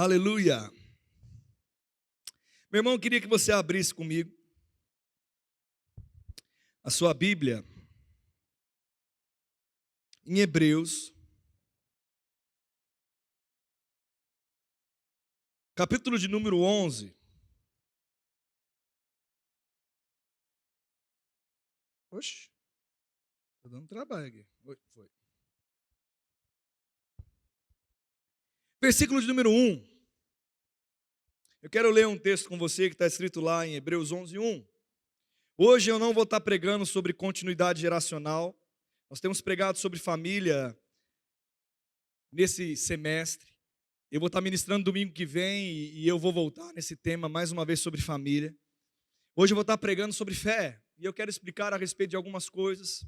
Aleluia. Meu irmão, eu queria que você abrisse comigo a sua Bíblia em Hebreus, capítulo de número 11. Oxe, está dando trabalho aqui. Foi. Versículo de número 1. Eu quero ler um texto com você que está escrito lá em Hebreus 11, 1. Hoje eu não vou estar pregando sobre continuidade geracional. Nós temos pregado sobre família nesse semestre. Eu vou estar ministrando domingo que vem e eu vou voltar nesse tema mais uma vez sobre família. Hoje eu vou estar pregando sobre fé e eu quero explicar a respeito de algumas coisas.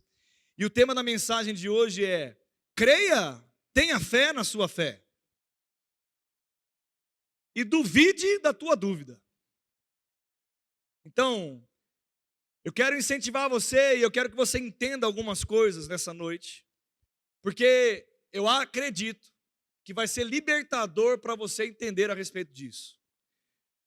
E o tema da mensagem de hoje é: creia, tenha fé na sua fé. E duvide da tua dúvida. Então, eu quero incentivar você e eu quero que você entenda algumas coisas nessa noite, porque eu acredito que vai ser libertador para você entender a respeito disso.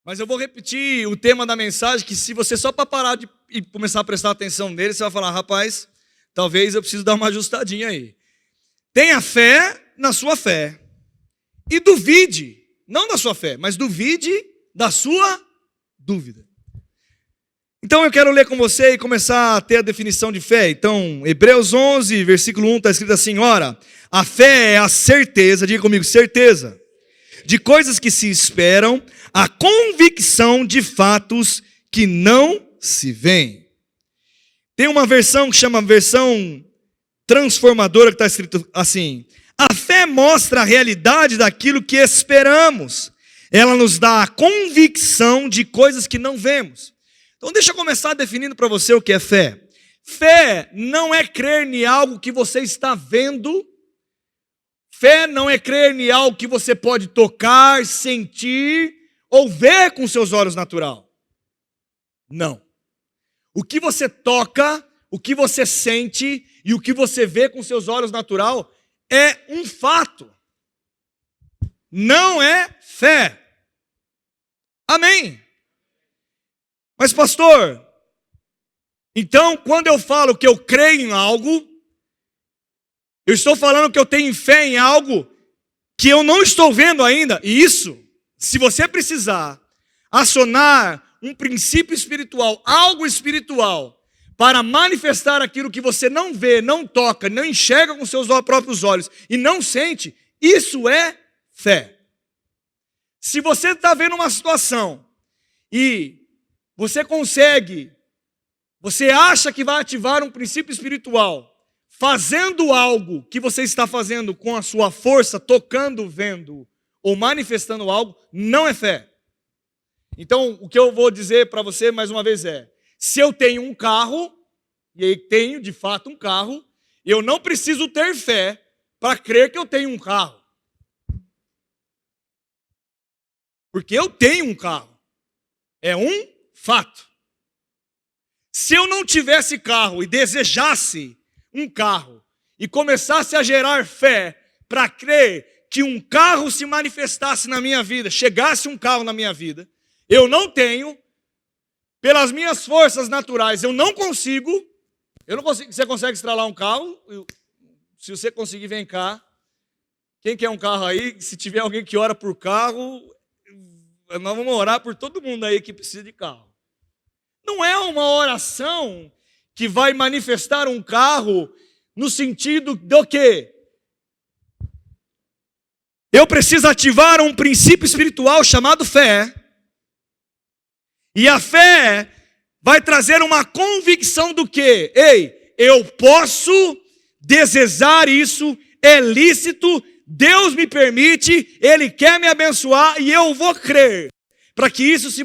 Mas eu vou repetir o tema da mensagem, que se você só para parar e começar a prestar atenção nele, você vai falar: rapaz, talvez eu preciso dar uma ajustadinha aí. Tenha fé na sua fé e duvide. Não da sua fé, mas duvide da sua dúvida. Então eu quero ler com você e começar a ter a definição de fé. Então, Hebreus 11, versículo 1, está escrito assim: ora, a fé é a certeza, diga comigo, certeza, de coisas que se esperam, a convicção de fatos que não se veem. Tem uma versão que chama versão transformadora, que está escrito assim: a fé mostra a realidade daquilo que esperamos. Ela nos dá a convicção de coisas que não vemos. Então deixa eu começar definindo para você o que é fé. Fé não é crer em algo que você está vendo. Fé não é crer em algo que você pode tocar, sentir ou ver com seus olhos naturais. Não. O que você toca, o que você sente e o que você vê com seus olhos naturais é um fato, não é fé. Amém? Mas pastor, então quando eu falo que eu creio em algo, eu estou falando que eu tenho fé em algo que eu não estou vendo ainda. E isso, se você precisar acionar um princípio espiritual, algo espiritual, para manifestar aquilo que você não vê, não toca, não enxerga com seus próprios olhos e não sente, isso é fé. Se você está vendo uma situação e você acha que vai ativar um princípio espiritual, fazendo algo que você está fazendo com a sua força, tocando, vendo ou manifestando algo, não é fé. Então, o que eu vou dizer para você mais uma vez é: se eu tenho um carro, e aí tenho de fato um carro, eu não preciso ter fé para crer que eu tenho um carro. Porque eu tenho um carro. É um fato. Se eu não tivesse carro e desejasse um carro e começasse a gerar fé para crer que um carro se manifestasse na minha vida, chegasse um carro na minha vida, eu não tenho. Pelas minhas forças naturais, eu não consigo. Você consegue estralar um carro? Se você conseguir, vem cá. Quem quer um carro aí? Se tiver alguém que ora por carro, nós vamos orar por todo mundo aí que precisa de carro. Não é uma oração que vai manifestar um carro no sentido do quê? Eu preciso ativar um princípio espiritual chamado fé. E a fé vai trazer uma convicção do quê? Ei, eu posso desejar isso, é lícito, Deus me permite, Ele quer me abençoar e eu vou crer para que isso se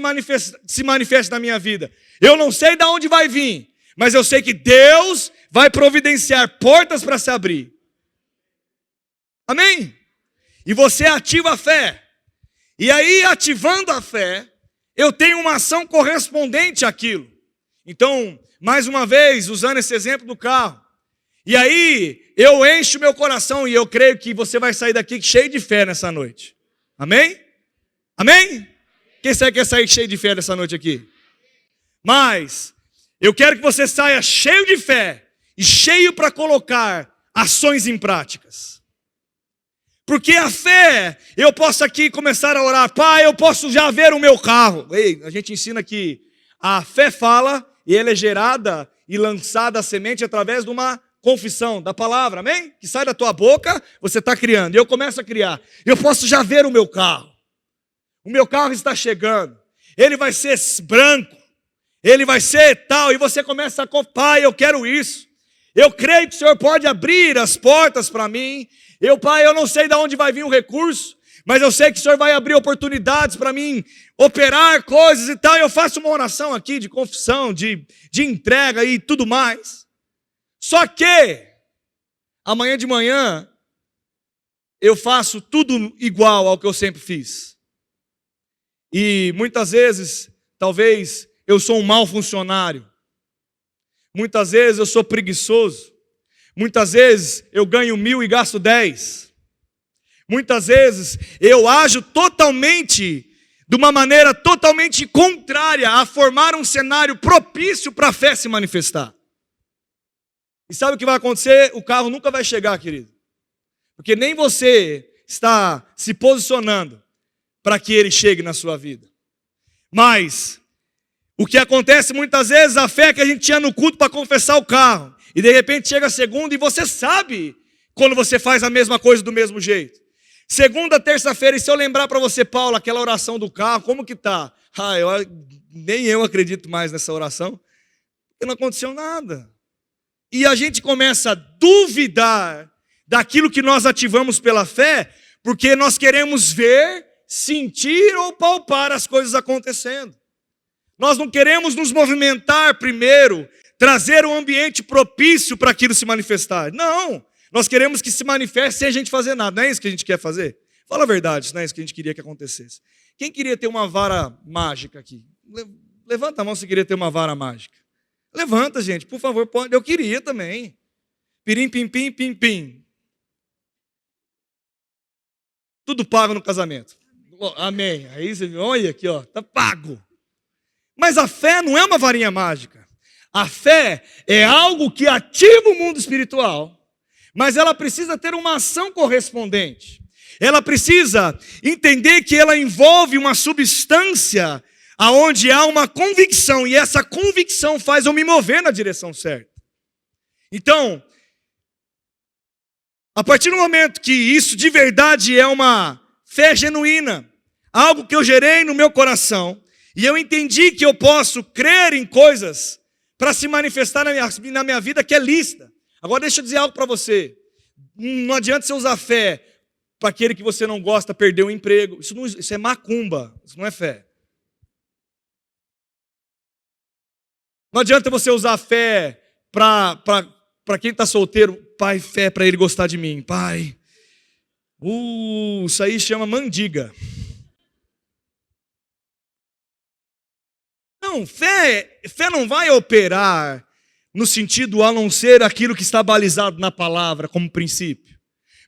manifeste na minha vida. Eu não sei de onde vai vir, mas eu sei que Deus vai providenciar portas para se abrir. Amém? E você ativa a fé. E aí, ativando a fé, eu tenho uma ação correspondente àquilo. Então, mais uma vez, usando esse exemplo do carro. E aí, eu encho meu coração e eu creio que você vai sair daqui cheio de fé nessa noite. Amém? Amém? Quem quer sair cheio de fé dessa noite aqui? Mas eu quero que você saia cheio de fé e cheio para colocar ações em práticas. Porque a fé, eu posso aqui começar a orar, Pai, eu posso já ver o meu carro. Ei, a gente ensina que a fé fala e ela é gerada e lançada a semente através de uma confissão da palavra, amém? Que sai da tua boca, você está criando. E eu começo a criar. Eu posso já ver o meu carro. O meu carro está chegando. Ele vai ser branco. Ele vai ser tal. E você começa a Pai, eu quero isso. Eu creio que o Senhor pode abrir as portas para mim. Pai, eu não sei de onde vai vir o recurso, mas eu sei que o Senhor vai abrir oportunidades para mim operar coisas e tal. Eu faço uma oração aqui de confissão, de entrega e tudo mais. Só que amanhã de manhã eu faço tudo igual ao que eu sempre fiz. E muitas vezes, talvez eu sou um mau funcionário. Muitas vezes eu sou preguiçoso. Muitas vezes eu ganho 1.000 e gasto 10. Muitas vezes eu ajo de uma maneira totalmente contrária a formar um cenário propício para a fé se manifestar. E sabe o que vai acontecer? O carro nunca vai chegar, querido. Porque nem você está se posicionando para que ele chegue na sua vida. Mas o que acontece muitas vezes, a fé que a gente tinha no culto para confessar o carro, e de repente chega a segunda e você sabe quando você faz a mesma coisa do mesmo jeito. Segunda, terça-feira, e se eu lembrar para você, Paulo, aquela oração do carro, como que tá? Nem eu acredito mais nessa oração, porque não aconteceu nada. E a gente começa a duvidar daquilo que nós ativamos pela fé, porque nós queremos ver, sentir ou palpar as coisas acontecendo. Nós não queremos nos movimentar primeiro, trazer um ambiente propício para aquilo se manifestar. Não, nós queremos que se manifeste sem a gente fazer nada. Não é isso que a gente quer fazer? Fala a verdade, não é isso que a gente queria que acontecesse. Quem queria ter uma vara mágica aqui? Levanta a mão se queria ter uma vara mágica. Levanta, gente, por favor, pode. Eu queria também. Pirim, pim, pim, pim, pim. Tudo pago no casamento. Amém. Aí você olha aqui, ó, tá pago. Mas a fé não é uma varinha mágica. A fé é algo que ativa o mundo espiritual, mas ela precisa ter uma ação correspondente. Ela precisa entender que ela envolve uma substância aonde há uma convicção, e essa convicção faz eu me mover na direção certa. Então, a partir do momento que isso de verdade é uma fé genuína, algo que eu gerei no meu coração, e eu entendi que eu posso crer em coisas para se manifestar na minha vida que é lícita. Agora deixa eu dizer algo para você. Não adianta você usar fé para aquele que você não gosta perder o emprego. Isso é macumba, isso não é fé. Não adianta você usar fé para quem está solteiro. Pai, fé para ele gostar de mim. Pai, isso aí chama mandiga. Não, fé não vai operar no sentido a não ser aquilo que está balizado na palavra como princípio.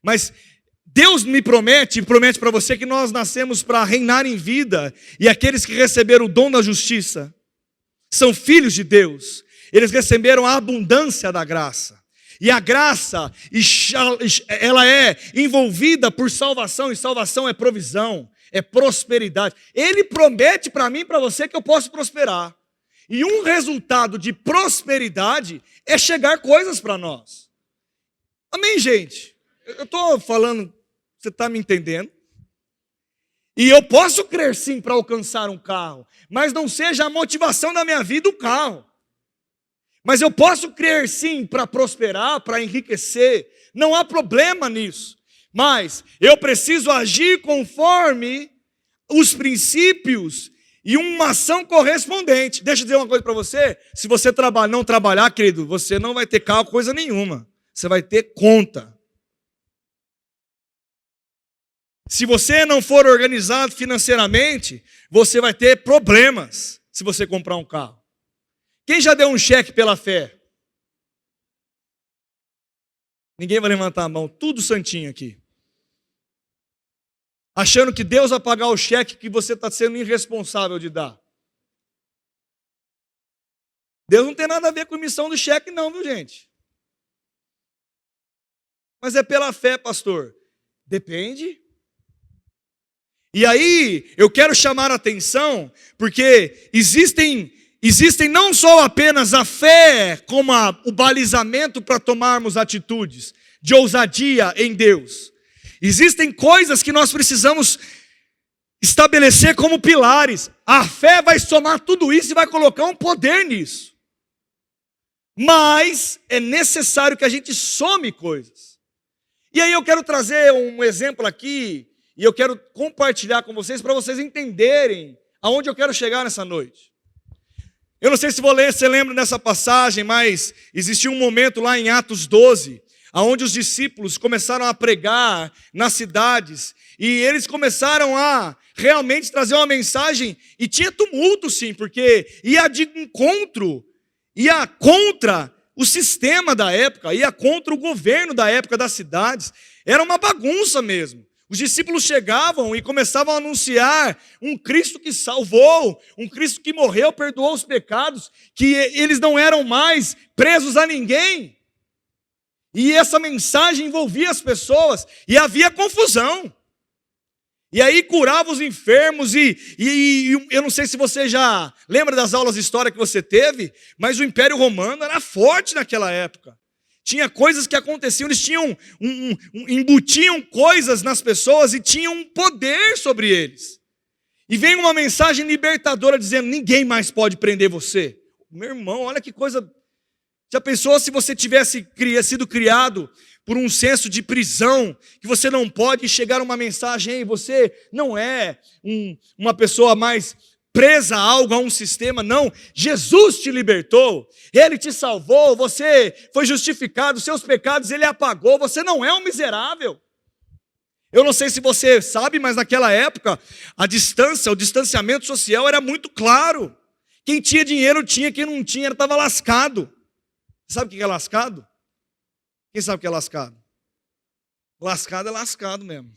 Mas Deus me promete para você que nós nascemos para reinar em vida, e aqueles que receberam o dom da justiça são filhos de Deus. Eles receberam a abundância da graça. E a graça, ela é envolvida por salvação, e salvação é provisão, é prosperidade. Ele promete para mim e para você que eu posso prosperar. E um resultado de prosperidade é chegar coisas para nós. Amém, gente? Eu estou falando, você está me entendendo? E eu posso crer sim para alcançar um carro, mas não seja a motivação da minha vida o carro. Mas eu posso crer sim para prosperar, para enriquecer, não há problema nisso. Mas eu preciso agir conforme os princípios e uma ação correspondente. Deixa eu dizer uma coisa para você. Se você não trabalhar, querido, você não vai ter carro, coisa nenhuma. Você vai ter conta. Se você não for organizado financeiramente, você vai ter problemas se você comprar um carro. Quem já deu um cheque pela fé? Ninguém vai levantar a mão, tudo santinho aqui. achando que Deus vai pagar o cheque que você está sendo irresponsável de dar. Deus não tem nada a ver com a emissão do cheque não, viu gente? Mas é pela fé, pastor. Depende. E aí, eu quero chamar a atenção, porque existem não só apenas a fé como o balizamento para tomarmos atitudes de ousadia em Deus. Existem coisas que nós precisamos estabelecer como pilares. A fé vai somar tudo isso e vai colocar um poder nisso. Mas é necessário que a gente some coisas. E aí eu quero trazer um exemplo aqui, e eu quero compartilhar com vocês, para vocês entenderem aonde eu quero chegar nessa noite. Eu não sei se você lembra dessa passagem, mas existiu um momento lá em Atos 12, onde os discípulos começaram a pregar nas cidades, e eles começaram a realmente trazer uma mensagem, e tinha tumulto sim, porque ia de encontro, ia contra o sistema da época, ia contra o governo da época das cidades, era uma bagunça mesmo. Os discípulos chegavam e começavam a anunciar um Cristo que salvou, um Cristo que morreu, perdoou os pecados, que eles não eram mais presos a ninguém. E essa mensagem envolvia as pessoas e havia confusão. E aí curava os enfermos e eu não sei se você já lembra das aulas de história que você teve, mas o Império Romano era forte naquela época. Tinha coisas que aconteciam, eles tinham embutiam coisas nas pessoas e tinham um poder sobre eles. E vem uma mensagem libertadora dizendo, ninguém mais pode prender você. Meu irmão, olha que coisa. Já pensou se você tivesse sido criado por um senso de prisão, que você não pode chegar uma mensagem, ei, você não é uma pessoa mais presa a algo, a um sistema, não. Jesus te libertou, Ele te salvou, você foi justificado, seus pecados Ele apagou, você não é um miserável. Eu não sei se você sabe, mas naquela época, a distância, o distanciamento social era muito claro. Quem tinha dinheiro tinha, quem não tinha estava lascado. Sabe o que é lascado? Quem sabe o que é lascado? Lascado é lascado mesmo.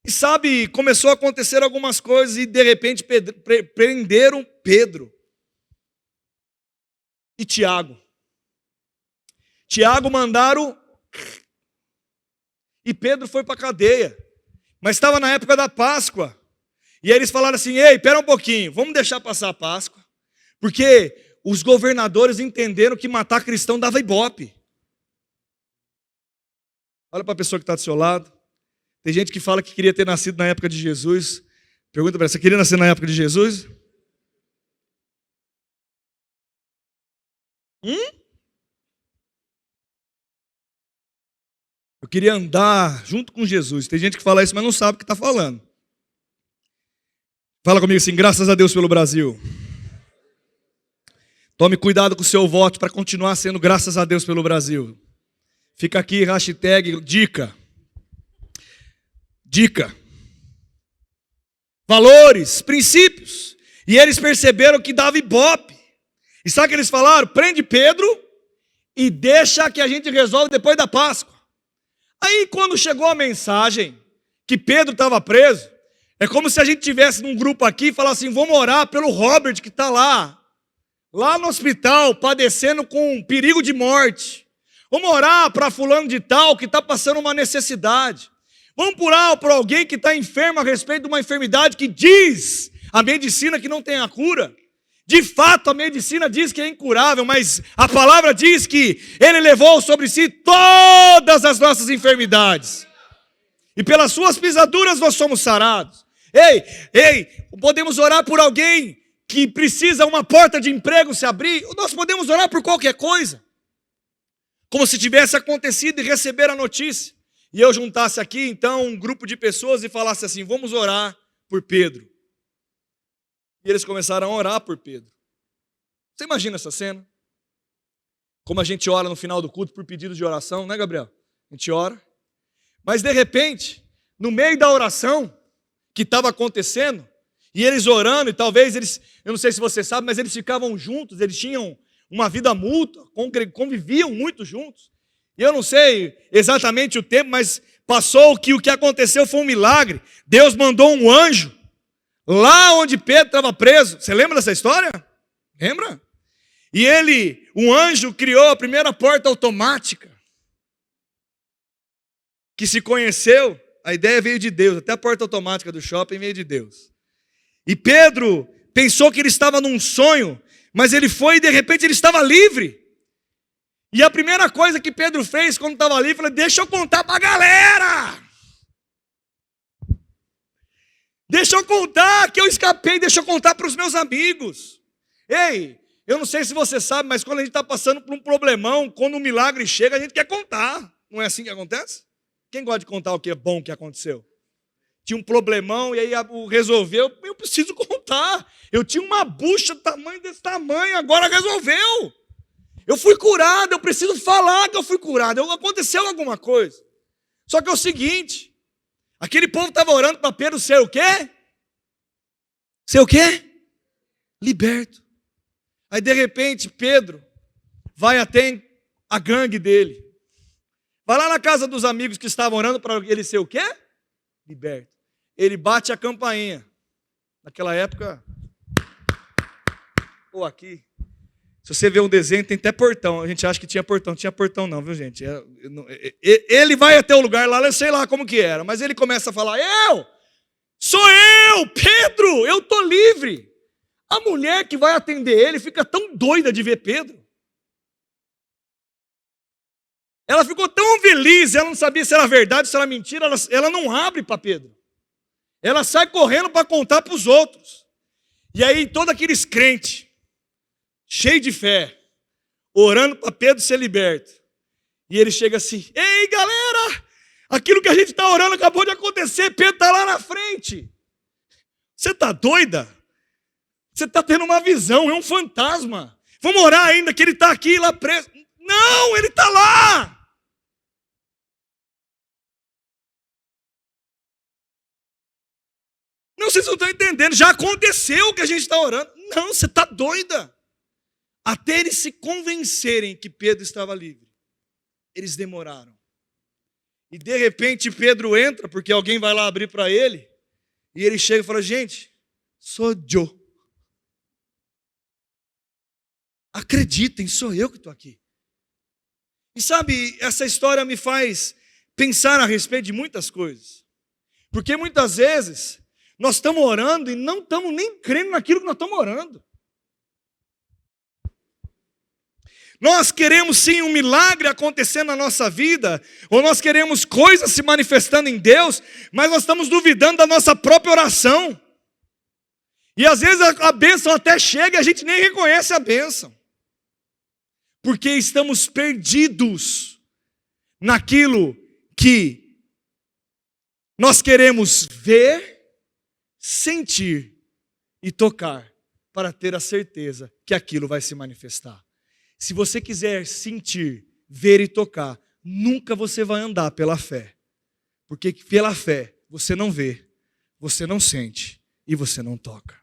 E sabe, começou a acontecer algumas coisas e de repente prenderam Pedro e Tiago. Tiago mandaram e Pedro foi para a cadeia. Mas estava na época da Páscoa. E aí eles falaram assim, ei, espera um pouquinho, vamos deixar passar a Páscoa. Porque os governadores entenderam que matar cristão dava ibope. Olha para a pessoa que está do seu lado. Tem gente que fala que queria ter nascido na época de Jesus. Pergunta para ela, você queria nascer na época de Jesus? Eu queria andar junto com Jesus. Tem gente que fala isso, mas não sabe o que está falando. Fala comigo assim, graças a Deus pelo Brasil. Tome cuidado com o seu voto para continuar sendo graças a Deus pelo Brasil. Fica aqui, hashtag, dica. Dica. Valores, princípios. E eles perceberam que dava ibope. E sabe o que eles falaram? Prende Pedro e deixa que a gente resolve depois da Páscoa. Aí quando chegou a mensagem que Pedro estava preso, é como se a gente tivesse num grupo aqui e falasse assim, vamos orar pelo Robert que está lá no hospital, padecendo com perigo de morte. Vamos orar para fulano de tal que está passando uma necessidade. Vamos orar para alguém que está enfermo a respeito de uma enfermidade que diz a medicina que não tem a cura. De fato, a medicina diz que é incurável, mas a palavra diz que Ele levou sobre si todas as nossas enfermidades. E pelas suas pisaduras nós somos sarados. Ei, podemos orar por alguém que precisa uma porta de emprego se abrir. Nós podemos orar por qualquer coisa. Como se tivesse acontecido e receber a notícia. E eu juntasse aqui, então, um grupo de pessoas e falasse assim, vamos orar por Pedro. E eles começaram a orar por Pedro. Você imagina essa cena? Como a gente ora no final do culto por pedido de oração, né, Gabriel? A gente ora. Mas, de repente, no meio da oração que estava acontecendo, e eles orando, e talvez eles, eu não sei se você sabe, mas eles ficavam juntos, eles tinham uma vida mútua, conviviam muito juntos. E eu não sei exatamente o tempo, mas passou que o que aconteceu foi um milagre. Deus mandou um anjo lá onde Pedro estava preso. Você lembra dessa história? Lembra? E um anjo criou a primeira porta automática que se conheceu. A ideia veio de Deus, até a porta automática do shopping veio de Deus. E Pedro pensou que ele estava num sonho, mas ele foi e de repente ele estava livre. E a primeira coisa que Pedro fez quando estava livre, falou: deixa eu contar para a galera. Deixa eu contar que eu escapei, deixa eu contar para os meus amigos. Ei, eu não sei se você sabe, mas quando a gente está passando por um problemão, quando um milagre chega, a gente quer contar. Não é assim que acontece? Quem gosta de contar o que é bom que aconteceu? Tinha um problemão e aí resolveu, eu preciso contar. Eu tinha uma bucha desse tamanho, agora resolveu. Eu fui curado, eu preciso falar que eu fui curado. Aconteceu alguma coisa. Só que é o seguinte, aquele povo estava orando para Pedro ser o quê? Ser o quê? Liberto. Aí de repente Pedro vai até a gangue dele. Vai lá na casa dos amigos que estavam orando para ele ser o quê? Liberto. Ele bate a campainha. Naquela época, ou aqui, se você vê um desenho, tem até portão. A gente acha que tinha portão. Não tinha portão não, viu gente? Ele vai até o lugar lá, eu sei lá como que era. Mas ele começa a falar: sou eu, Pedro, eu estou livre. A mulher que vai atender ele fica tão doida de ver Pedro. Ela ficou tão feliz, ela não sabia se era verdade, se era mentira. Ela não abre para Pedro. Ela sai correndo para contar para os outros. E aí todos aqueles crentes, cheio de fé, orando para Pedro ser liberto. E ele chega assim: ei galera, aquilo que a gente está orando acabou de acontecer, Pedro está lá na frente. Você está doida? Você está tendo uma visão, é um fantasma. Vamos orar ainda que ele está aqui lá preso. Não, ele está lá. Não, vocês não estão entendendo, já aconteceu o que a gente está orando. Não, você está doida. Até eles se convencerem que Pedro estava livre, eles demoraram. E de repente Pedro entra, porque alguém vai lá abrir para ele, e ele chega e fala: gente, sou eu. Acreditem, sou eu que estou aqui. E sabe, essa história me faz pensar a respeito de muitas coisas. Porque muitas vezes nós estamos orando e não estamos nem crendo naquilo que nós estamos orando. Nós queremos sim um milagre acontecendo na nossa vida, ou nós queremos coisas se manifestando em Deus, mas nós estamos duvidando da nossa própria oração. E às vezes a bênção até chega e a gente nem reconhece a bênção. Porque estamos perdidos naquilo que nós queremos ver, sentir e tocar, para ter a certeza que aquilo vai se manifestar. Se você quiser sentir, ver e tocar, nunca você vai andar pela fé. Porque pela fé você não vê, você não sente e você não toca.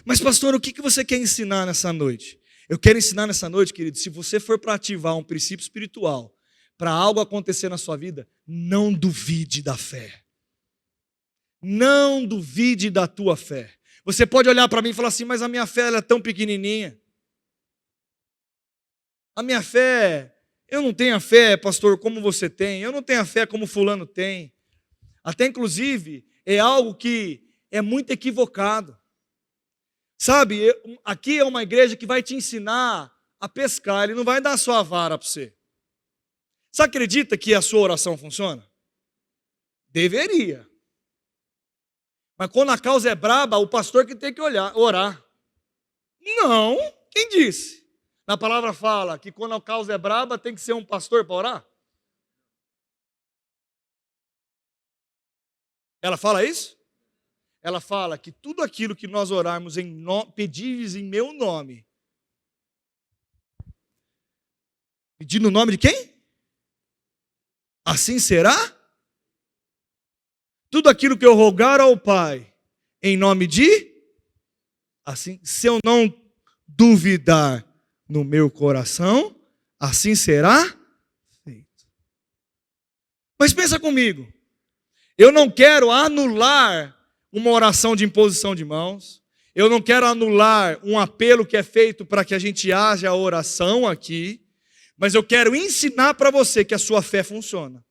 Mas pastor, o que você quer ensinar nessa noite? Eu quero ensinar nessa noite, querido, se você for para ativar um princípio espiritual, para algo acontecer na sua vida, não duvide da fé. Não duvide da tua fé. Você pode olhar para mim e falar assim: mas a minha fé ela é tão pequenininha. A minha fé, eu não tenho a fé, pastor, como você tem. Eu não tenho a fé como fulano tem. Até inclusive, é algo que é muito equivocado. Sabe, aqui é uma igreja que vai te ensinar a pescar. Ele não vai dar a sua vara para você. Você acredita que a sua oração funciona? Deveria. Mas quando a causa é braba, o pastor que tem que orar. Não, quem disse? Na palavra fala que quando a causa é braba, tem que ser um pastor para orar? Ela fala isso? Ela fala que tudo aquilo que nós orarmos pedires em meu nome. Pedir no nome de quem? Assim será? Tudo aquilo que eu rogar ao Pai, em nome de? Assim, se eu não duvidar no meu coração, assim será feito. Mas pensa comigo, eu não quero anular uma oração de imposição de mãos, eu não quero anular um apelo que é feito para que a gente haja a oração aqui, mas eu quero ensinar para você que a sua fé funciona.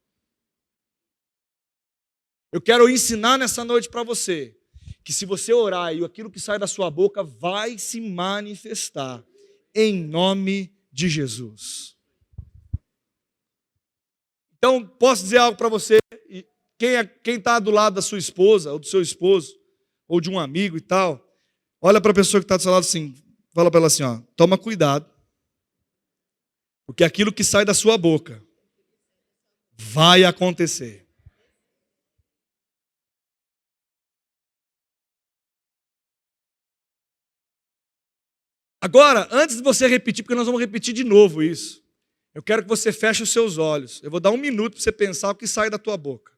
Eu quero ensinar nessa noite para você que se você orar e aquilo que sai da sua boca vai se manifestar em nome de Jesus. Então, posso dizer algo para você? Quem está do lado da sua esposa, ou do seu esposo, ou de um amigo e tal, olha para a pessoa que está do seu lado assim, fala para ela assim, ó, toma cuidado, porque aquilo que sai da sua boca vai acontecer. Agora, antes de você repetir, porque nós vamos repetir de novo isso, eu quero que você feche os seus olhos. Eu vou dar 1 minuto para você pensar o que sai da tua boca.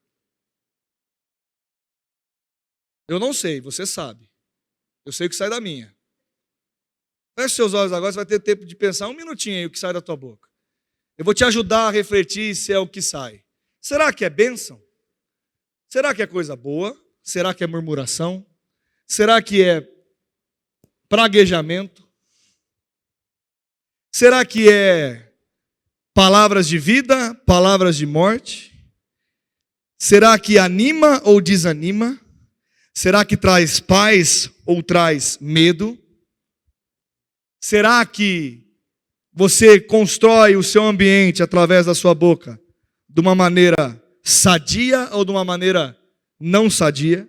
Eu não sei, você sabe. Eu sei o que sai da minha. Feche os seus olhos agora, você vai ter tempo de pensar 1 minutinho aí o que sai da tua boca. Eu vou te ajudar a refletir se é o que sai. Será que é bênção? Será que é coisa boa? Será que é murmuração? Será que é praguejamento? Será que é palavras de vida, palavras de morte? Será que anima ou desanima? Será que traz paz ou traz medo? Será que você constrói o seu ambiente através da sua boca de uma maneira sadia ou de uma maneira não sadia?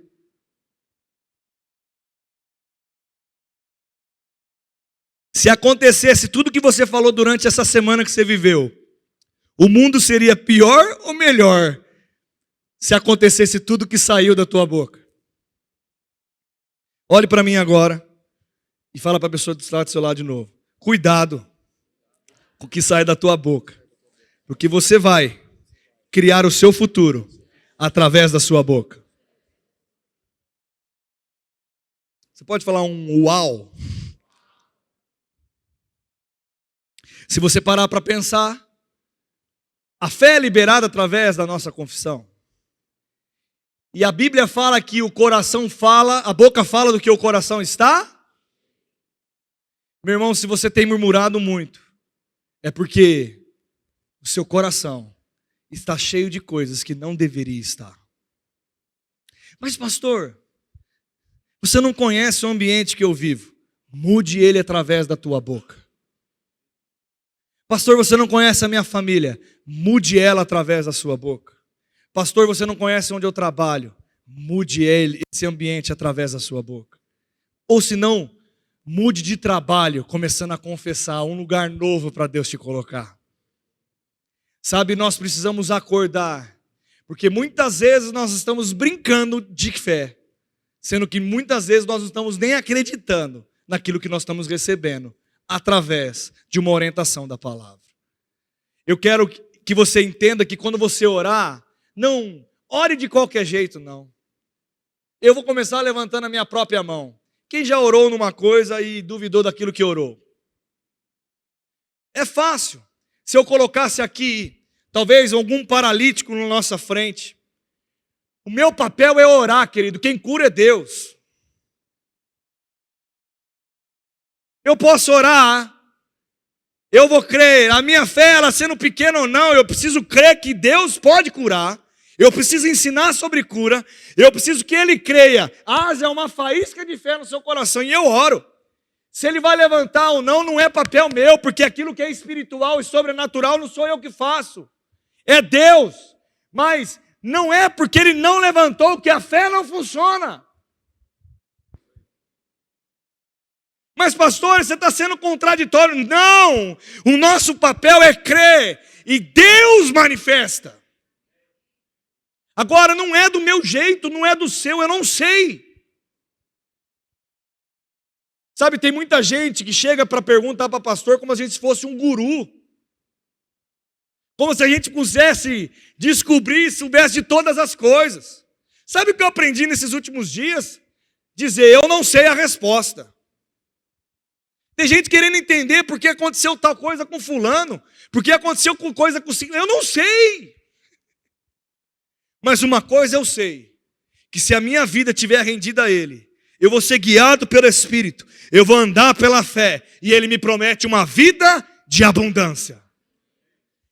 Se acontecesse tudo que você falou durante essa semana que você viveu, o mundo seria pior ou melhor se acontecesse tudo que saiu da tua boca? Olhe para mim agora e fala para a pessoa que está do seu lado de novo. Cuidado com o que sai da tua boca, porque você vai criar o seu futuro através da sua boca. Você pode falar um uau? Se você parar para pensar, a fé é liberada através da nossa confissão. E a Bíblia fala que o coração fala, a boca fala do que o coração está. Meu irmão, se você tem murmurado muito, é porque o seu coração está cheio de coisas que não deveria estar. Mas pastor, você não conhece o ambiente que eu vivo. Mude ele através da tua boca. Pastor, você não conhece a minha família. Mude ela através da sua boca. Pastor, você não conhece onde eu trabalho. Mude esse ambiente através da sua boca. Ou se não, mude de trabalho, começando a confessar um lugar novo para Deus te colocar. Sabe, nós precisamos acordar, porque muitas vezes nós estamos brincando de fé, sendo que muitas vezes nós não estamos nem acreditando naquilo que nós estamos recebendo, através de uma orientação da palavra. Eu quero que você entenda que quando você orar, não ore de qualquer jeito, não. Eu vou começar levantando a minha própria mão. Quem já orou numa coisa e duvidou daquilo que orou? É fácil. Se eu colocasse aqui, talvez algum paralítico na nossa frente, o meu papel é orar, querido. Quem cura é Deus. Eu posso orar, eu vou crer, a minha fé, ela sendo pequena ou não, eu preciso crer que Deus pode curar, eu preciso ensinar sobre cura, eu preciso que Ele creia, haja uma faísca de fé no seu coração, e eu oro. Se Ele vai levantar ou não, não é papel meu, porque aquilo que é espiritual e sobrenatural não sou eu que faço, é Deus, mas não é porque Ele não levantou que a fé não funciona. Mas pastor, você está sendo contraditório. Não, o nosso papel é crer e Deus manifesta. Agora não é do meu jeito, não é do seu, eu não sei. Sabe, tem muita gente que chega para perguntar para pastor como se a gente fosse um guru. Como se a gente pudesse descobrir, soubesse de todas as coisas. Sabe o que eu aprendi nesses últimos dias? Dizer, eu não sei a resposta. Tem gente querendo entender por que aconteceu tal coisa com fulano, por que aconteceu com coisa com ciclano. Eu não sei. Mas uma coisa eu sei, que se a minha vida estiver rendida a Ele, eu vou ser guiado pelo Espírito, eu vou andar pela fé, e Ele me promete uma vida de abundância.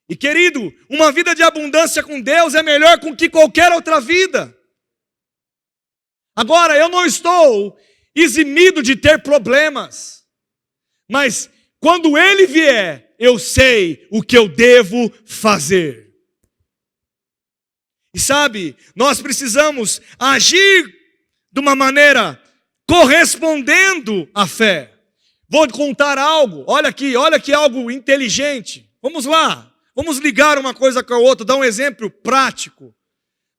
E querido, uma vida de abundância com Deus é melhor do que qualquer outra vida. Agora, eu não estou eximido de ter problemas, mas quando Ele vier, eu sei o que eu devo fazer. E sabe, nós precisamos agir de uma maneira correspondendo à fé. Vou contar algo, olha aqui algo inteligente. Vamos lá, vamos ligar uma coisa com a outra, dar um exemplo prático.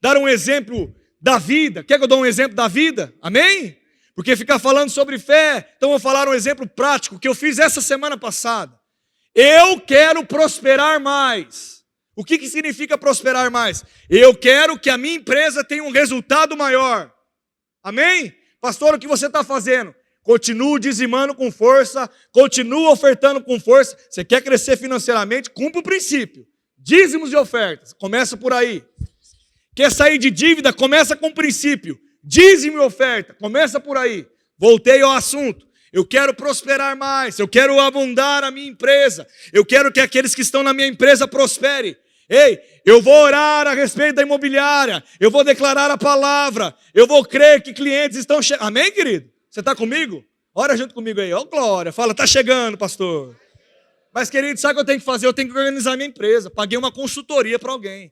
Dar um exemplo da vida. Quer que eu dê um exemplo da vida? Amém? Porque ficar falando sobre fé, então vou falar um exemplo prático que eu fiz essa semana passada. Eu quero prosperar mais. O que significa prosperar mais? Eu quero que a minha empresa tenha um resultado maior. Amém? Pastor, o que você está fazendo? Continua dizimando com força, continua ofertando com força. Você quer crescer financeiramente? Cumpra o princípio. Dízimos e ofertas. Começa por aí. Quer sair de dívida? Começa com o princípio. Dízimo e oferta. Começa por aí. Voltei ao assunto. Eu quero prosperar mais. Eu quero abundar a minha empresa. Eu quero que aqueles que estão na minha empresa prosperem. Ei, eu vou orar a respeito da imobiliária. Eu vou declarar a palavra. Eu vou crer que clientes estão chegando. Amém, querido? Você está comigo? Ora junto comigo aí. Ó, glória. Fala, está chegando, pastor. Mas, querido, sabe o que eu tenho que fazer? Eu tenho que organizar minha empresa. Paguei uma consultoria para alguém.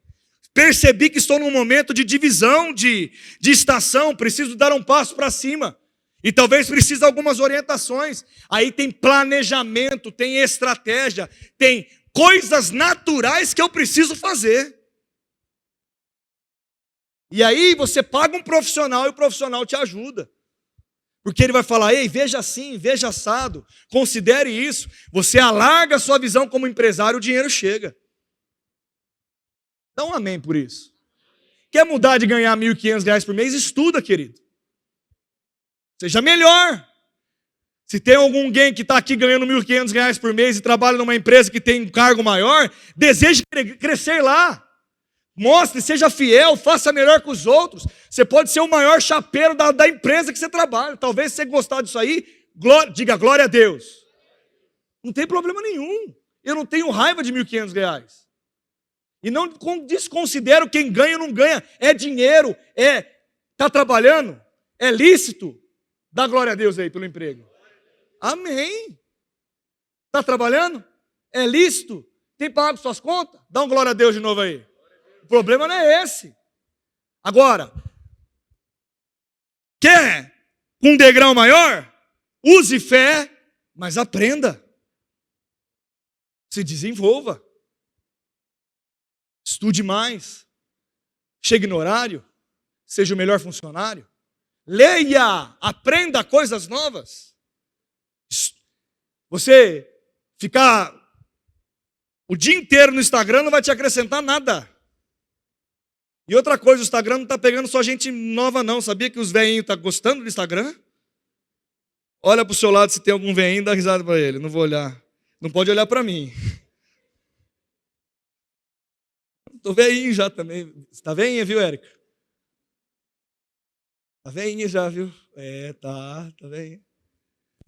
Percebi que estou num momento de divisão, de estação. Preciso dar um passo para cima. E talvez precise de algumas orientações. Aí tem planejamento, tem estratégia, tem coisas naturais que eu preciso fazer. E aí você paga um profissional e o profissional te ajuda. Porque ele vai falar, ei, veja assim, veja assado, considere isso. Você alarga a sua visão como empresário, o dinheiro chega. Dá um amém por isso. Quer mudar de ganhar R$ 1.500 por mês? Estuda, querido. Seja melhor. Se tem alguém que está aqui ganhando R$ 1.500 por mês e trabalha numa empresa que tem um cargo maior, deseje crescer lá. Mostre, seja fiel, faça melhor que os outros. Você pode ser o maior chapeiro da empresa que você trabalha. Talvez você gostar disso aí, diga glória a Deus. Não tem problema nenhum. Eu não tenho raiva de R$ 1.500. E não desconsidero quem ganha ou não ganha. É dinheiro, está trabalhando, é lícito. Dá glória a Deus aí pelo emprego. Amém. Está trabalhando? É lícito? Tem pago suas contas? Dá um glória a Deus de novo aí. O problema não é esse. Agora, quer um degrau maior? Use fé, mas aprenda. Se desenvolva. Estude mais. Chegue no horário. Seja o melhor funcionário. Leia, aprenda coisas novas. Você ficar o dia inteiro no Instagram não vai te acrescentar nada. E outra coisa, o Instagram não está pegando só gente nova não. Sabia que os velhinhos estão gostando do Instagram? Olha para o seu lado se tem algum velhinho, dá risada para ele. Não vou olhar. Não pode olhar para mim. Estou velhinho já também. Você está velhinha, viu, Érica? Está velhinha já, viu? Tá velhinha.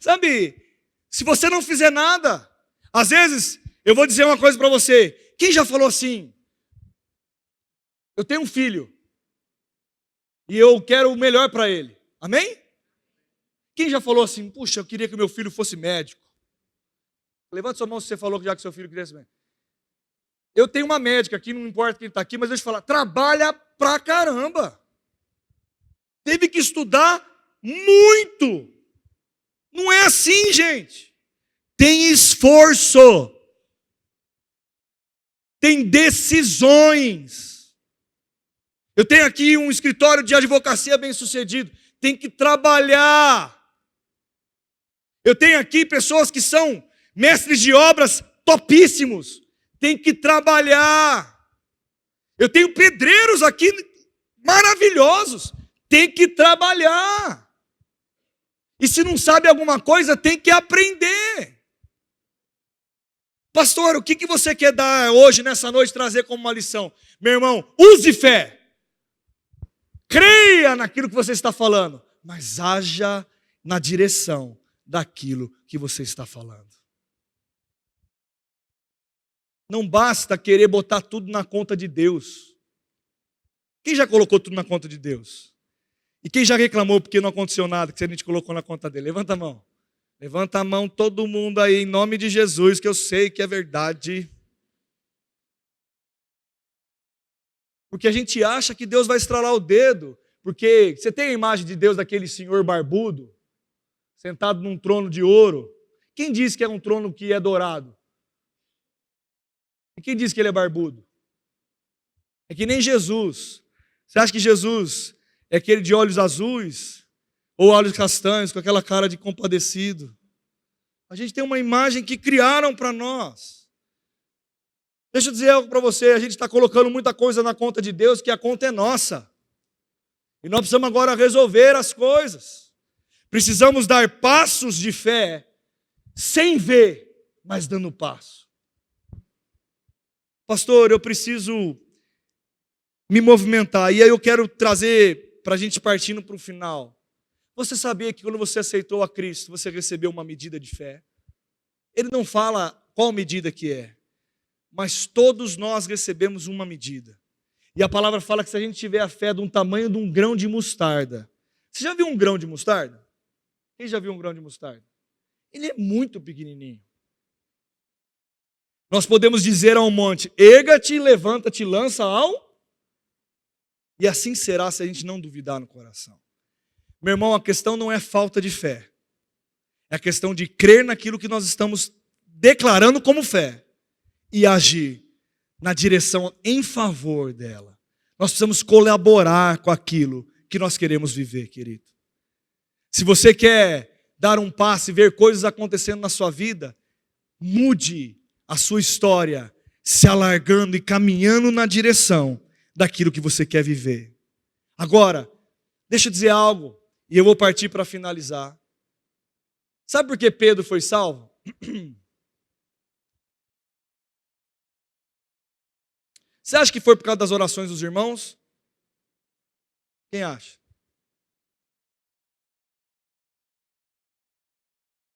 Sabe, se você não fizer nada, às vezes, eu vou dizer uma coisa para você. Quem já falou assim? Eu tenho um filho e eu quero o melhor para ele. Amém? Quem já falou assim, puxa, eu queria que meu filho fosse médico? Levanta sua mão se você falou que já que seu filho queria ser médico. Eu tenho uma médica aqui, não importa quem está aqui, mas deixa eu te falar, trabalha pra caramba. Teve que estudar muito. Não é assim, gente. Tem esforço. Tem decisões. Eu tenho aqui um escritório de advocacia bem-sucedido. Tem que trabalhar. Eu tenho aqui pessoas que são mestres de obras topíssimos. Tem que trabalhar. Eu tenho pedreiros aqui maravilhosos. Tem que trabalhar. E se não sabe alguma coisa, tem que aprender. Pastor, o que você quer dar hoje, nessa noite, trazer como uma lição? Meu irmão, use fé. creia naquilo que você está falando, mas haja na direção daquilo que você está falando. Não basta querer botar tudo na conta de Deus. Quem já colocou tudo na conta de Deus? E quem já reclamou porque não aconteceu nada que a gente colocou na conta dele? Levanta a mão. Levanta a mão todo mundo aí, em nome de Jesus, que eu sei que é verdade. Porque a gente acha que Deus vai estralar o dedo. Porque você tem a imagem de Deus daquele senhor barbudo, sentado num trono de ouro. Quem disse que é um trono que é dourado? E quem disse que ele é barbudo? É que nem Jesus. Você acha que Jesus é aquele de olhos azuis? Ou olhos castanhos, com aquela cara de compadecido? A gente tem uma imagem que criaram para nós. Deixa eu dizer algo para você. A gente está colocando muita coisa na conta de Deus, que a conta é nossa. E nós precisamos agora resolver as coisas. Precisamos dar passos de fé, sem ver, mas dando passo. Pastor, eu preciso me movimentar. E aí eu quero trazer, para a gente partindo para o final. Você sabia que quando você aceitou a Cristo, você recebeu uma medida de fé? Ele não fala qual medida que é, mas todos nós recebemos uma medida. E a palavra fala que se a gente tiver a fé de um tamanho de um grão de mostarda. Você já viu um grão de mostarda? Quem já viu um grão de mostarda? Ele é muito pequenininho. Nós podemos dizer a um monte, erga-te, levanta-te, lança ao... E assim será se a gente não duvidar no coração. Meu irmão, a questão não é falta de fé. É a questão de crer naquilo que nós estamos declarando como fé e agir na direção em favor dela. Nós precisamos colaborar com aquilo que nós queremos viver, querido. Se você quer dar um passo e ver coisas acontecendo na sua vida, mude a sua história, se alargando e caminhando na direção daquilo que você quer viver. Agora, deixa eu dizer algo, e eu vou partir para finalizar. Sabe por que Pedro foi salvo? Você acha que foi por causa das orações dos irmãos? Quem acha?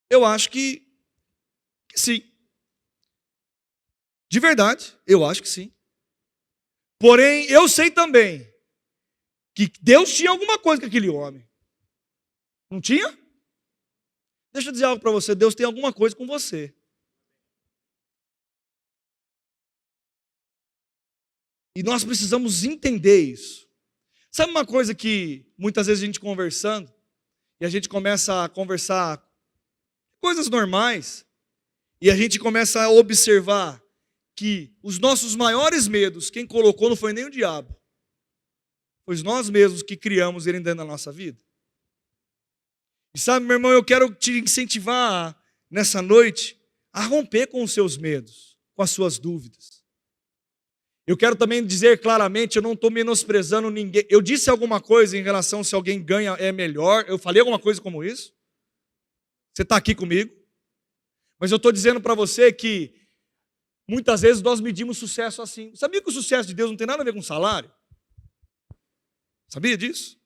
Eu acho que sim. De verdade, eu acho que sim. Porém, eu sei também que Deus tinha alguma coisa com aquele homem. Não tinha? Deixa eu dizer algo para você, Deus tem alguma coisa com você. E nós precisamos entender isso. Sabe uma coisa que muitas vezes a gente conversando, e a gente começa a conversar coisas normais, e a gente começa a observar que os nossos maiores medos, quem colocou não foi nem o diabo, foi nós mesmos que criamos ele dentro da nossa vida. E sabe, meu irmão, eu quero te incentivar nessa noite a romper com os seus medos, com as suas dúvidas. Eu quero também dizer claramente, eu não estou menosprezando ninguém. Eu disse alguma coisa em relação se alguém ganha é melhor. Eu falei alguma coisa como isso? Você está aqui comigo? Mas eu estou dizendo para você que muitas vezes nós medimos sucesso assim. Sabia que o sucesso de Deus não tem nada a ver com salário? Sabia disso?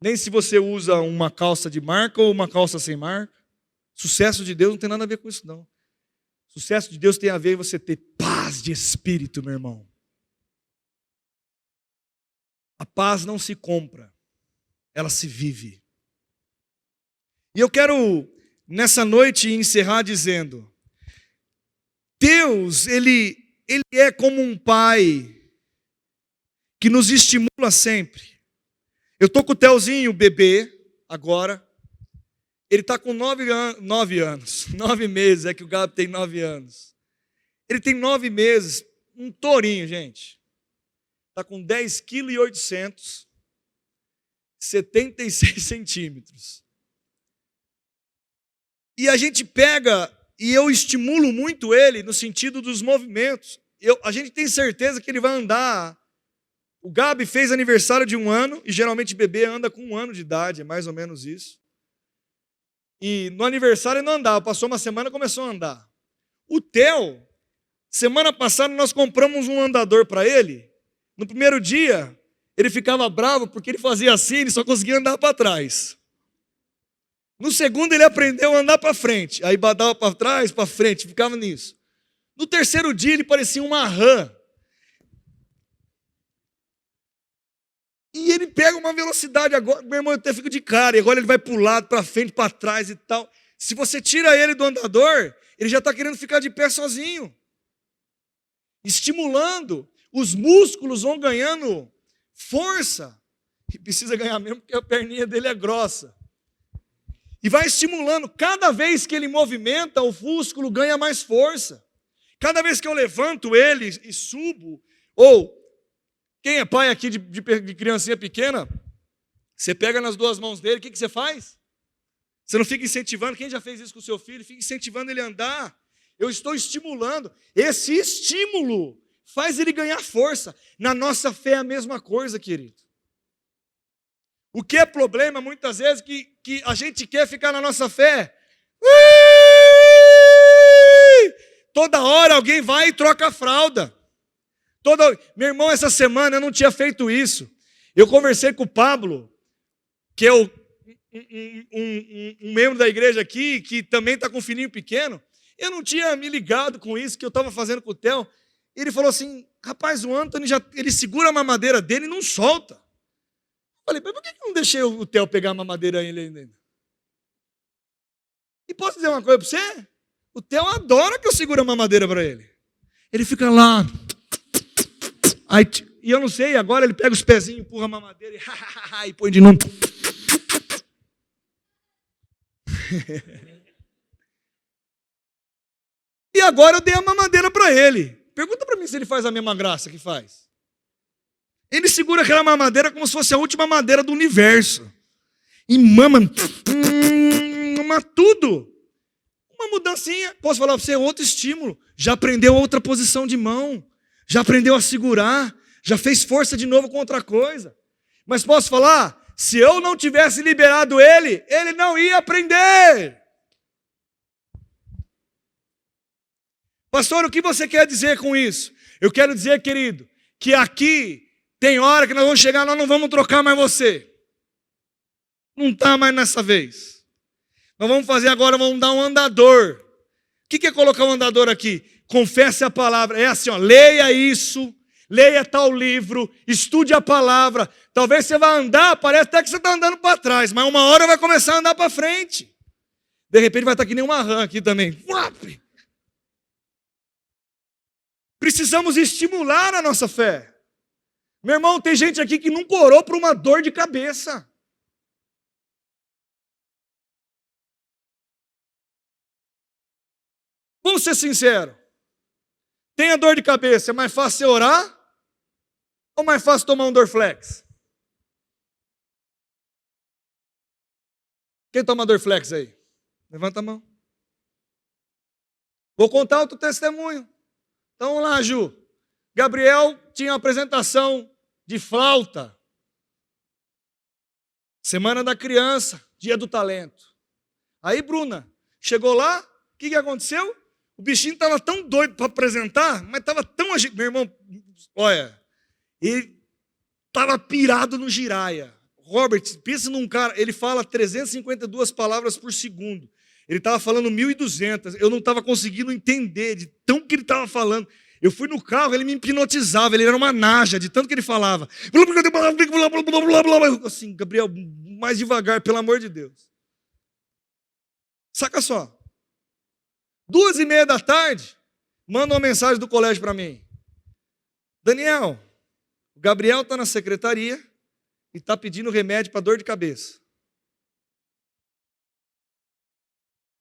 Nem se você usa uma calça de marca ou uma calça sem marca. Sucesso de Deus não tem nada a ver com isso, não. Sucesso de Deus tem a ver com você ter paz de espírito, meu irmão. A paz não se compra, ela se vive. E eu quero, nessa noite, encerrar dizendo, Deus, Ele é como um pai que nos estimula sempre. Eu estou com o Telzinho, bebê, agora. Ele está com 9 anos, 9 meses, é que o Gabi tem 9 anos. Ele tem 9 meses, um tourinho, gente. Está com 10,8 kg, 76 centímetros. E a gente pega, e eu estimulo muito ele no sentido dos movimentos. A gente tem certeza que ele vai andar. O Gabi fez aniversário de 1 ano, e geralmente bebê anda com 1 ano de idade, é mais ou menos isso. E no aniversário ele não andava, passou uma semana e começou a andar. O Theo, semana passada nós compramos um andador para ele. No primeiro dia, ele ficava bravo porque ele fazia assim, ele só conseguia andar para trás. No segundo ele aprendeu a andar para frente, aí badava para trás, para frente, ficava nisso. No terceiro dia ele parecia uma rã. E ele pega uma velocidade agora, meu irmão, eu até fico de cara, e agora ele vai para o lado, para frente, para trás e tal. Se você tira ele do andador, ele já está querendo ficar de pé sozinho. Estimulando, os músculos vão ganhando força. E precisa ganhar mesmo porque a perninha dele é grossa. E vai estimulando, cada vez que ele movimenta, o músculo ganha mais força. Cada vez que eu levanto ele e subo, ou quem é pai aqui de criancinha pequena, você pega nas duas mãos dele, o que você faz? Você não fica incentivando, quem já fez isso com o seu filho? Fica incentivando ele a andar. Eu estou estimulando. Esse estímulo faz ele ganhar força. Na nossa fé é a mesma coisa, querido. O que é problema, muitas vezes, que a gente quer ficar na nossa fé. Toda hora alguém vai e troca a fralda. Meu irmão, essa semana eu não tinha feito isso. Eu conversei com o Pablo, que é um membro da igreja aqui, que também está com um filhinho pequeno. Eu não tinha me ligado com isso que eu estava fazendo com o Theo. Ele falou assim, rapaz, o Anthony, ele segura a mamadeira dele e não solta. Eu falei, mas por que eu não deixei o Theo pegar a mamadeira ele ainda? E posso dizer uma coisa para você? O Theo adora que eu segure a mamadeira para ele. Ele fica lá. Aí, e eu não sei, agora ele pega os pezinhos, empurra a mamadeira e põe de novo. E agora eu dei a mamadeira para ele. Pergunta para mim se ele faz a mesma graça que faz. Ele segura aquela mamadeira como se fosse a última madeira do universo. E mama tudo. Uma mudancinha. Posso falar para você, outro estímulo. Já aprendeu outra posição de mão. Já aprendeu a segurar. Já fez força de novo com outra coisa. Mas posso falar, se eu não tivesse liberado ele, ele não ia aprender. Pastor, o que você quer dizer com isso? Eu quero dizer, querido, que aqui tem hora que nós vamos chegar, nós não vamos trocar mais você. Não está mais nessa vez. Nós vamos fazer agora, vamos dar um andador. O que é colocar um andador aqui? Confesse a palavra. É assim, ó, leia isso, leia tal livro, estude a palavra. Talvez você vá andar, parece até que você está andando para trás, mas uma hora vai começar a andar para frente. De repente vai estar que nem uma rã aqui também. Precisamos estimular a nossa fé. Meu irmão, tem gente aqui que nunca orou por uma dor de cabeça. Vamos ser sinceros. Tem a dor de cabeça, é mais fácil você orar ou mais fácil tomar um Dorflex? Quem toma Dorflex aí? Levanta a mão. Vou contar outro testemunho. Então vamos lá, Ju. Gabriel tinha uma apresentação de flauta. Semana da criança, dia do talento. Aí, Bruna, chegou lá, o que aconteceu? O bichinho estava tão doido para apresentar, mas estava tão agitado. Meu irmão, olha, ele estava pirado no giraia. Robert, pensa num cara, ele fala 352 palavras por segundo. Ele estava falando 1.200. Eu não estava conseguindo entender de tão que ele estava falando. Eu fui no carro, ele me hipnotizava, ele era uma naja, de tanto que ele falava. Assim, Gabriel, mais devagar, pelo amor de Deus. Saca só. 2:30 da tarde, manda uma mensagem do colégio para mim. Daniel, o Gabriel está na secretaria e está pedindo remédio para dor de cabeça.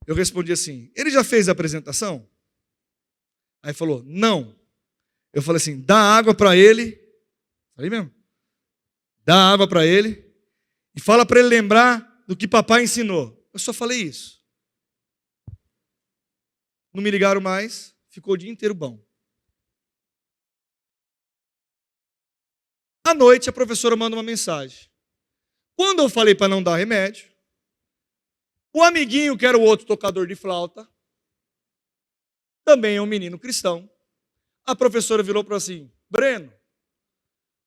Eu respondi assim, ele já fez a apresentação? Aí falou, não. Eu falei assim, dá água para ele. Falei mesmo. Dá água para ele e fala para ele lembrar do que papai ensinou. Eu só falei isso. Não me ligaram mais, ficou o dia inteiro bom. À noite, a professora manda uma mensagem. Quando eu falei para não dar remédio, o amiguinho, que era o outro tocador de flauta, também é um menino cristão, a professora virou para assim, Breno,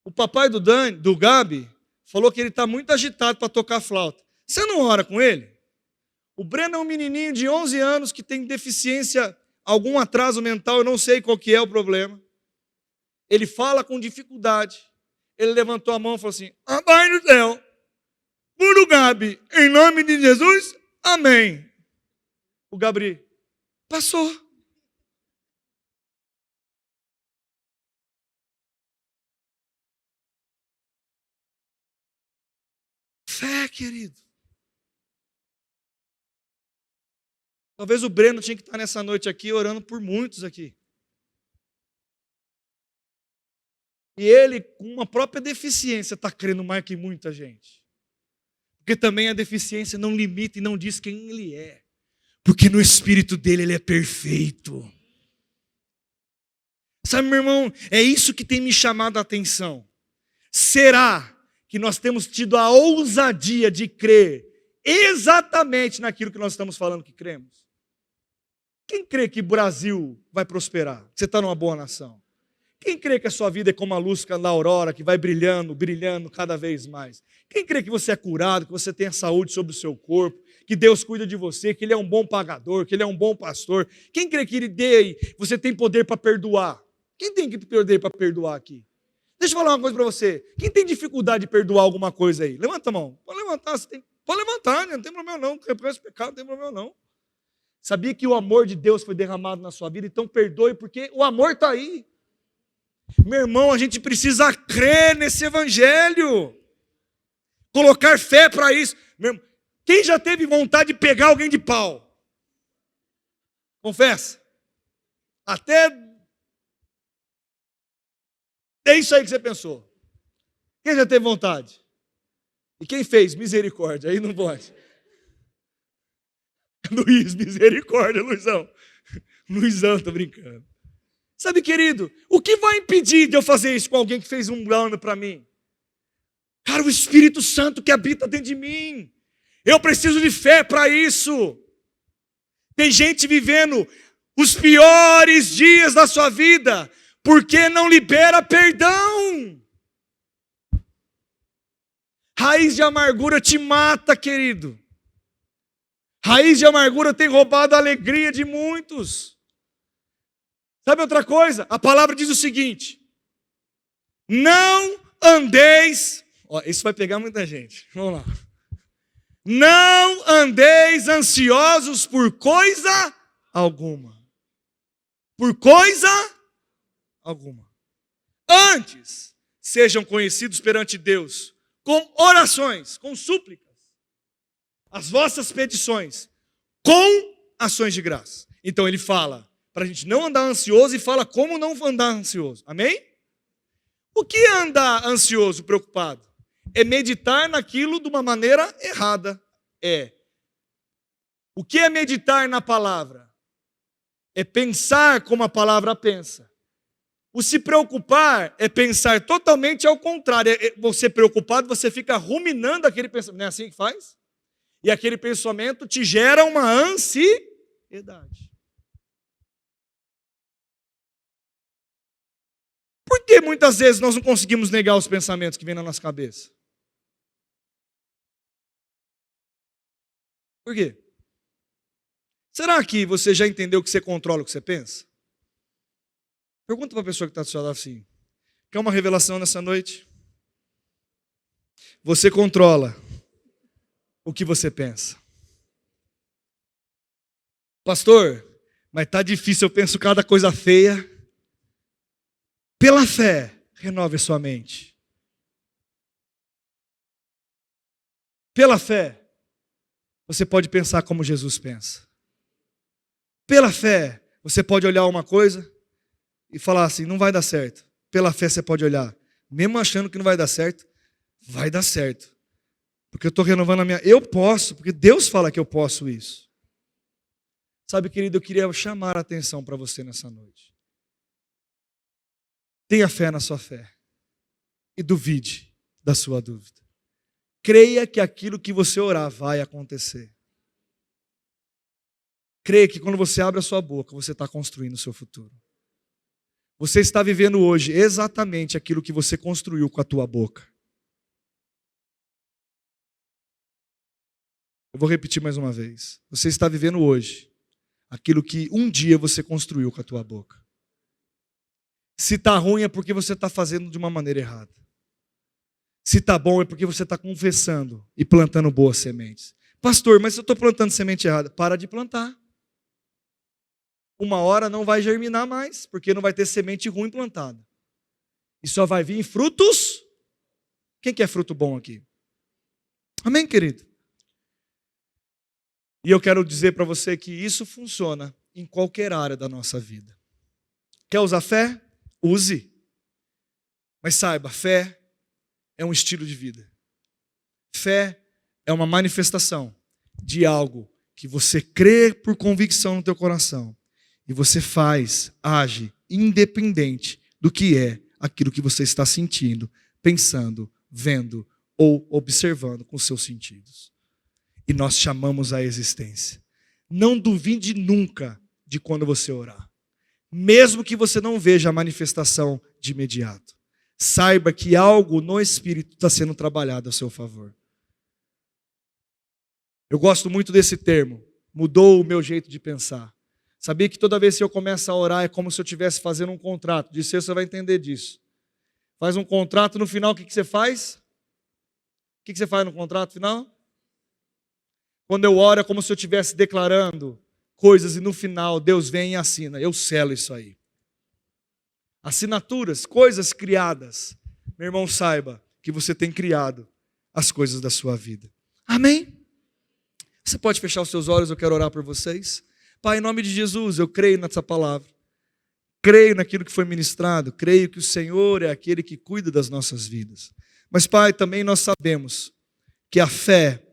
O papai do Gabi falou que ele está muito agitado para tocar flauta. Você não ora com ele? O Breno é um menininho de 11 anos que tem deficiência, algum atraso mental, eu não sei qual que é o problema. Ele fala com dificuldade. Ele levantou a mão e falou assim: Pai do céu, por o Gabi, em nome de Jesus, amém. O Gabriel passou. Fé, querido. Talvez o Breno tinha que estar nessa noite aqui orando por muitos aqui. E ele, com uma própria deficiência, está crendo mais que muita gente. Porque também a deficiência não limita e não diz quem ele é. Porque no espírito dele ele é perfeito. Sabe, meu irmão, é isso que tem me chamado a atenção. Será que nós temos tido a ousadia de crer exatamente naquilo que nós estamos falando que cremos? Quem crê que o Brasil vai prosperar? Que você está numa boa nação? Quem crê que a sua vida é como a luz da aurora, que vai brilhando, brilhando cada vez mais? Quem crê que você é curado, que você tem a saúde sobre o seu corpo, que Deus cuida de você, que Ele é um bom pagador, que Ele é um bom pastor? Quem crê que você tem poder para perdoar? Quem tem poder para perdoar aqui? Deixa eu falar uma coisa para você. Quem tem dificuldade de perdoar alguma coisa aí? Levanta a mão. Pode levantar, pode levantar, não tem problema não. Reconhece o pecado, não tem problema não. Sabia que o amor de Deus foi derramado na sua vida? Então perdoe, porque o amor está aí. Meu irmão, a gente precisa crer nesse evangelho. Colocar fé para isso. Meu irmão, quem já teve vontade de pegar alguém de pau? Confessa. Até é isso aí que você pensou. Quem já teve vontade? E quem fez? Misericórdia. Aí não pode. Luiz, misericórdia, Luizão. Luizão, tô brincando. Sabe, querido, o que vai impedir de eu fazer isso com alguém que fez um plano para mim? Cara, o Espírito Santo que habita dentro de mim. Eu preciso de fé para isso. Tem gente vivendo os piores dias da sua vida porque não libera perdão. Raiz de amargura te mata, querido. Raiz de amargura tem roubado a alegria de muitos. Sabe outra coisa? A palavra diz o seguinte: não andeis... Isso vai pegar muita gente. Vamos lá. Não andeis ansiosos por coisa alguma. Por coisa alguma. Antes, sejam conhecidos perante Deus com orações, com súplicas, as vossas petições, com ações de graça. Então ele fala para a gente não andar ansioso e fala como não andar ansioso. Amém? O que é andar ansioso, preocupado? É meditar naquilo de uma maneira errada. O que é meditar na palavra? É pensar como a palavra pensa. O se preocupar é pensar totalmente ao contrário. Você preocupado, você fica ruminando aquele pensamento. Não é assim que faz? E aquele pensamento te gera uma ansiedade. Por que muitas vezes nós não conseguimos negar os pensamentos que vêm na nossa cabeça? Por quê? Será que você já entendeu que você controla o que você pensa? Pergunta para a pessoa que está do seu lado assim. Quer uma revelação nessa noite? Você controla o que você pensa. Pastor, mas está difícil, eu penso cada coisa feia. Pela fé, renove a sua mente. Pela fé, você pode pensar como Jesus pensa. Pela fé, você pode olhar uma coisa e falar assim, não vai dar certo. Pela fé você pode olhar, mesmo achando que não vai dar certo, vai dar certo. Porque eu estou renovando a minha... Eu posso, porque Deus fala que eu posso isso. Sabe, querido, eu queria chamar a atenção para você nessa noite. Tenha fé na sua fé. E duvide da sua dúvida. Creia que aquilo que você orar vai acontecer. Creia que quando você abre a sua boca, você está construindo o seu futuro. Você está vivendo hoje exatamente aquilo que você construiu com a tua boca. Eu vou repetir mais uma vez. Você está vivendo hoje aquilo que um dia você construiu com a tua boca. Se está ruim é porque você está fazendo de uma maneira errada. Se está bom é porque você está confessando e plantando boas sementes. Pastor, mas eu estou plantando semente errada. Para de plantar. Uma hora não vai germinar mais, porque não vai ter semente ruim plantada. E só vai vir frutos. Quem quer fruto bom aqui? Amém, querido? E eu quero dizer para você que isso funciona em qualquer área da nossa vida. Quer usar fé? Use. Mas saiba, fé é um estilo de vida. Fé é uma manifestação de algo que você crê por convicção no teu coração. E você faz, age, independente do que é aquilo que você está sentindo, pensando, vendo ou observando com seus sentidos. E nós chamamos a existência. Não duvide nunca de quando você orar. Mesmo que você não veja a manifestação de imediato. Saiba que algo no Espírito está sendo trabalhado a seu favor. Eu gosto muito desse termo. Mudou o meu jeito de pensar. Sabia que toda vez que eu começo a orar é como se eu estivesse fazendo um contrato. De ser, você vai entender disso. Faz um contrato, no final o que você faz? O que você faz no contrato final? Quando eu oro é como se eu estivesse declarando coisas e no final Deus vem e assina. Eu selo isso aí. Assinaturas, coisas criadas. Meu irmão, saiba que você tem criado as coisas da sua vida. Amém? Você pode fechar os seus olhos, eu quero orar por vocês. Pai, em nome de Jesus, eu creio nessa palavra. Creio naquilo que foi ministrado. Creio que o Senhor é aquele que cuida das nossas vidas. Mas, Pai, também nós sabemos que a fé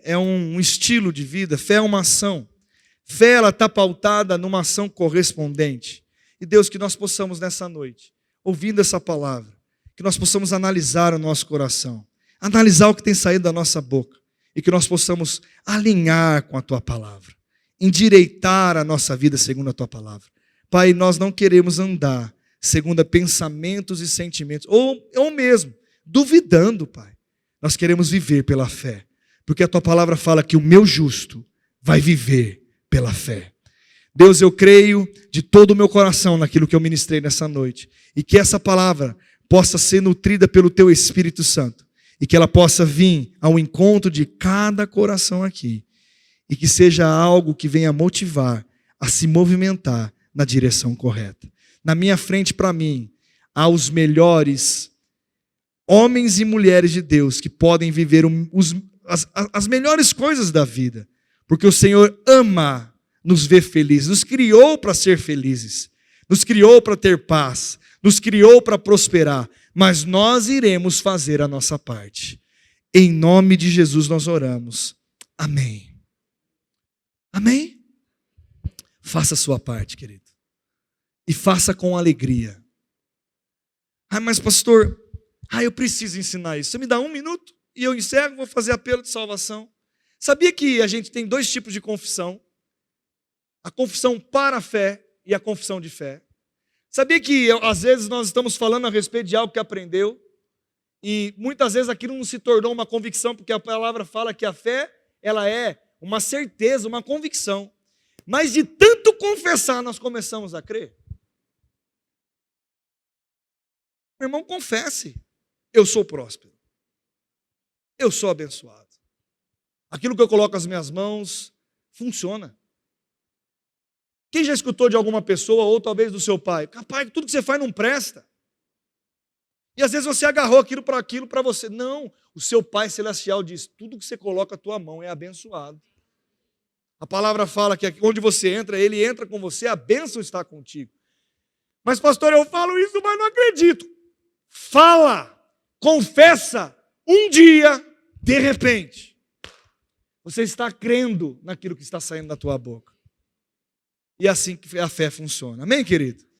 é um estilo de vida, fé é uma ação. Fé, ela está pautada numa ação correspondente. E Deus, que nós possamos nessa noite, ouvindo essa palavra, que nós possamos analisar o nosso coração, analisar o que tem saído da nossa boca, e que nós possamos alinhar com a Tua palavra, endireitar a nossa vida segundo a Tua palavra. Pai, nós não queremos andar segundo pensamentos e sentimentos, ou mesmo duvidando, Pai. Nós queremos viver pela fé, porque a Tua palavra fala que o meu justo vai viver pela fé. Deus, eu creio de todo o meu coração naquilo que eu ministrei nessa noite, e que essa palavra possa ser nutrida pelo Teu Espírito Santo, e que ela possa vir ao encontro de cada coração aqui, e que seja algo que venha motivar a se movimentar na direção correta. Na minha frente, para mim, há os melhores homens e mulheres de Deus que podem viver as melhores coisas da vida, porque o Senhor ama nos ver felizes, nos criou para ser felizes, nos criou para ter paz, nos criou para prosperar, mas nós iremos fazer a nossa parte. Em nome de Jesus nós oramos. Amém. Amém? Faça a sua parte, querido. E faça com alegria. Mas pastor, eu preciso ensinar isso. Você me dá 1 minuto e eu encerro, vou fazer apelo de salvação. Sabia que a gente tem 2 tipos de confissão? A confissão para a fé e a confissão de fé. Sabia que às vezes nós estamos falando a respeito de algo que aprendeu e muitas vezes aquilo não se tornou uma convicção, porque a palavra fala que a fé, ela é uma certeza, uma convicção. Mas de tanto confessar, nós começamos a crer. Meu irmão, confesse. Eu sou próspero. Eu sou abençoado. Aquilo que eu coloco nas minhas mãos funciona. Quem já escutou de alguma pessoa, ou talvez do seu pai? Pai, tudo que você faz não presta. E às vezes você agarrou aquilo para você. Não, o seu Pai Celestial diz, tudo que você coloca a tua mão é abençoado. A palavra fala que onde você entra, Ele entra com você, a bênção está contigo. Mas pastor, eu falo isso, mas não acredito. Fala, confessa, um dia, de repente, você está crendo naquilo que está saindo da tua boca. E é assim que a fé funciona. Amém, querido?